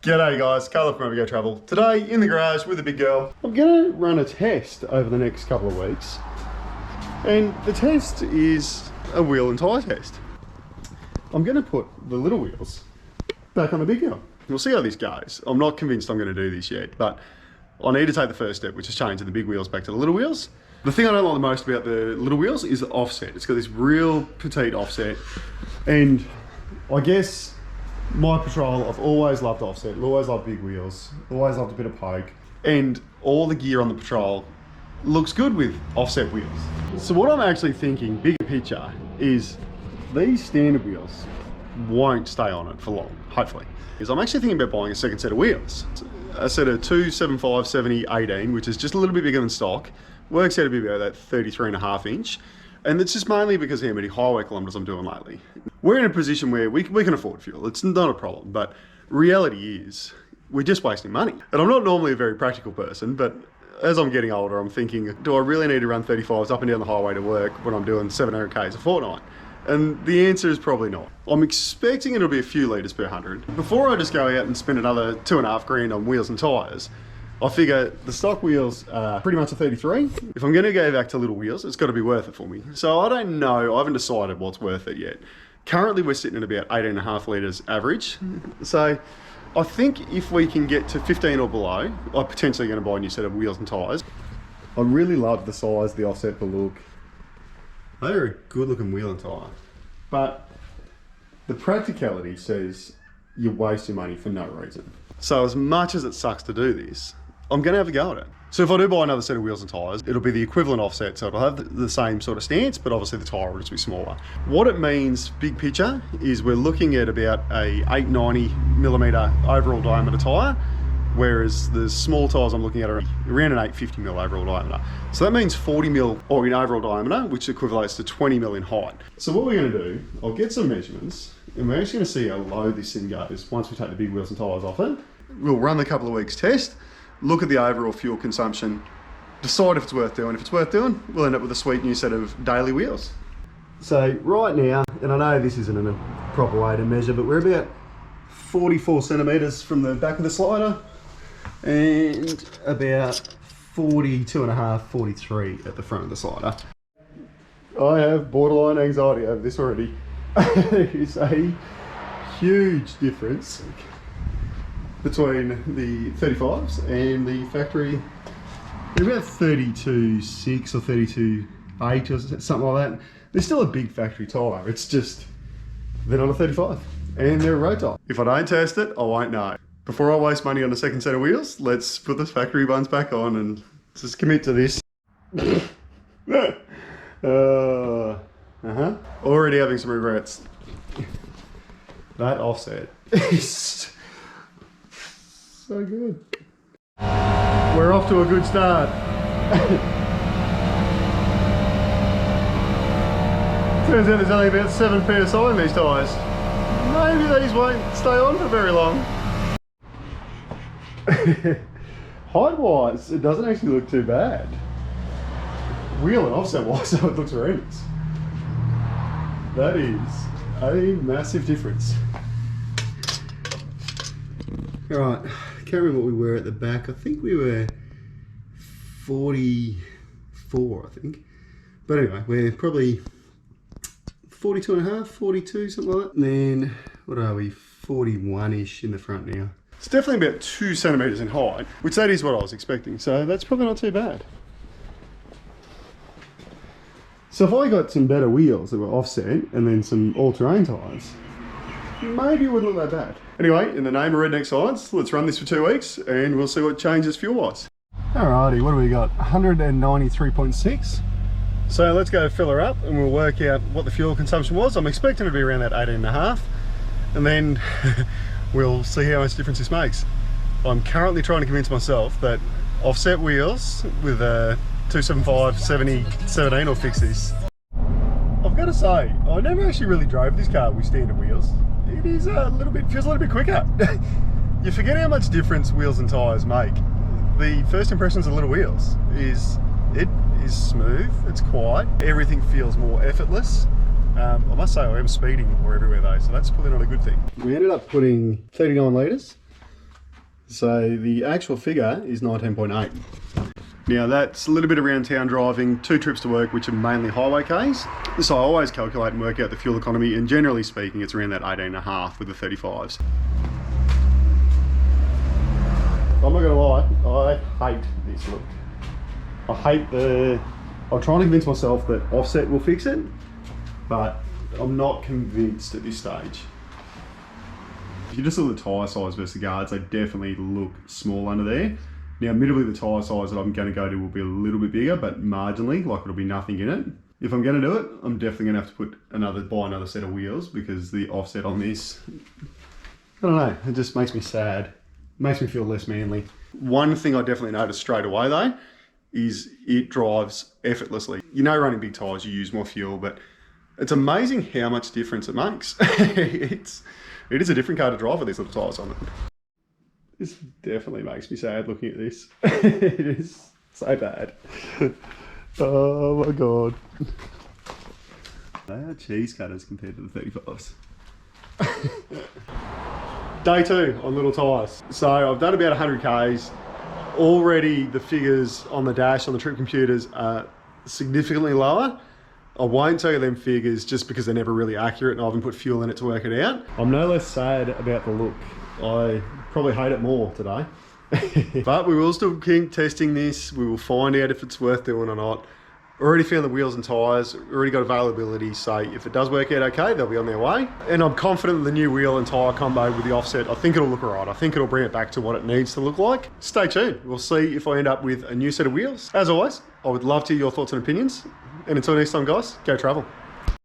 G'day guys, Carla from Go Travel. Today in the garage with the big girl. I'm gonna run a test over the next couple of weeks. And the test is a wheel and tyre test. I'm gonna put the little wheels back on the big girl. We'll see how this goes. I'm not convinced I'm gonna do this yet, but I need to take the first step, which is changing the big wheels back to the little wheels. The thing I don't like the most about the little wheels is the offset. It's got this real petite offset. And I guess my patrol, I've always loved offset, always loved big wheels, always loved a bit of poke. And all the gear on the patrol looks good with offset wheels. So what I'm actually thinking, bigger picture, is these standard wheels won't stay on it for long, hopefully. Is I'm actually thinking about buying a second set of wheels. A set of 275 70 18, which is just a little bit bigger than stock. Works out to be about that 33.5 inch. And it's just mainly because of how many highway kilometres I'm doing lately. We're in a position where we can afford fuel. It's not a problem, but reality is we're just wasting money. And I'm not normally a very practical person, but as I'm getting older, I'm thinking, do I really need to run 35s up and down the highway to work when I'm doing 700 Ks a fortnight? And the answer is probably not. I'm expecting it'll be a few litres per 100. Before I just go out and spend another 2.5 grand on wheels and tyres, I figure the stock wheels are pretty much a 33. If I'm gonna go back to little wheels, it's gotta be worth it for me. So I don't know, I haven't decided what's worth it yet. Currently we're sitting at about 18.5 litres average. So I think if we can get to 15 or below, I'm potentially gonna buy a new set of wheels and tyres. I really love the size, the offset, the look. They're a good looking wheel and tyre. But the practicality says you're wasting money for no reason. So as much as it sucks to do this, I'm gonna have a go at it. So if I do buy another set of wheels and tyres, it'll be the equivalent offset, so it'll have the same sort of stance, but obviously the tyre will just be smaller. What it means, big picture, is we're looking at about a 890mm overall diameter tyre, whereas the small tyres I'm looking at are around an 850mm overall diameter. So that means 40mm or in overall diameter, which equivalates to 20mm in height. So what we're gonna do, I'll get some measurements, and we're actually gonna see how low this thing goes once we take the big wheels and tyres off it. We'll run the couple of weeks test, look at the overall fuel consumption, decide if it's worth doing. If it's worth doing, we'll end up with a sweet new set of daily wheels. So right now, and I know this isn't in a proper way to measure, but we're about 44 centimetres from the back of the slider and about 42.5, 43 at the front of the slider. I have borderline anxiety over this already. There is a huge difference between the 35s and the factory. They're about 32.6 or 32.8 or something like that. They're still a big factory tyre. It's just, they're not a 35 and they're a road tyre. If I don't test it, I won't know. Before I waste money on a second set of wheels, let's put the factory ones back on and just commit to this. Already having some regrets. That offset is so good. We're off to a good start. Turns out there's only about 7 PSI in these tyres. Maybe these won't stay on for very long. Height wise, it doesn't actually look too bad. Wheel and offset wise, though, it looks horrendous. That is a massive difference. Alright, can't remember what we were at the back. I think we were 44, I think. But anyway, we're probably 42.5, 42, something like that. And then, what are we, 41-ish in the front now. It's definitely about 2 centimetres in height, which that is what I was expecting. So that's probably not too bad. So if I got some better wheels that were offset and then some all-terrain tyres, maybe it wouldn't look that bad. Anyway, in the name of Redneck Science, let's run this for 2 weeks and we'll see what changes fuel-wise. Alrighty, what do we got? 193.6. So let's go fill her up and we'll work out what the fuel consumption was. I'm expecting it to be around that 18.5, and then we'll see how much difference this makes. I'm currently trying to convince myself that offset wheels with a 275 70 17 will fix this. I've got to say, I never actually really drove this car with standard wheels. It is a little bit, feels a little bit quicker. You forget how much difference wheels and tyres make. The first impressions of little wheels is it is smooth, it's quiet, everything feels more effortless. I must say I am speeding more everywhere though, so that's probably not a good thing. We ended up putting 39 litres So the actual figure is 19.8. Now that's a little bit around town driving, 2 trips to work, which are mainly highway Ks. So I always calculate and work out the fuel economy, and generally speaking, it's around that 18.5 with the 35s. I'm not gonna lie, I hate this look. I hate I'm trying to convince myself that offset will fix it, but I'm not convinced at this stage. If you just look at the tyre size versus the guards, they definitely look small under there. Now, admittedly, the tyre size that I'm going to go to will be a little bit bigger, but marginally, like it'll be nothing in it. If I'm going to do it, I'm definitely going to have to buy another set of wheels, because the offset on this, I don't know, it just makes me sad. It makes me feel less manly. One thing I definitely noticed straight away though, is it drives effortlessly. You know, running big tyres, you use more fuel, but it's amazing how much difference it makes. It is a different car to drive with these little tyres on it. This definitely makes me sad looking at this. It is so bad. Oh my God. They are cheese cutters compared to the 35s. Day 2 on little tyres. So I've done about 100 Ks. Already the figures on the dash on the trip computers are significantly lower. I won't tell you them figures just because they're never really accurate and I haven't put fuel in it to work it out. I'm no less sad about the look. I probably hate it more today. But we will still keep testing this. We will find out if it's worth doing or not. Already found the wheels and tyres, already got availability, so if it does work out okay, they'll be on their way. And I'm confident that the new wheel and tyre combo with the offset, I think it'll look alright. I think it'll bring it back to what it needs to look like. Stay tuned. We'll see if I end up with a new set of wheels. As always, I would love to hear your thoughts and opinions. And until next time, guys, go travel.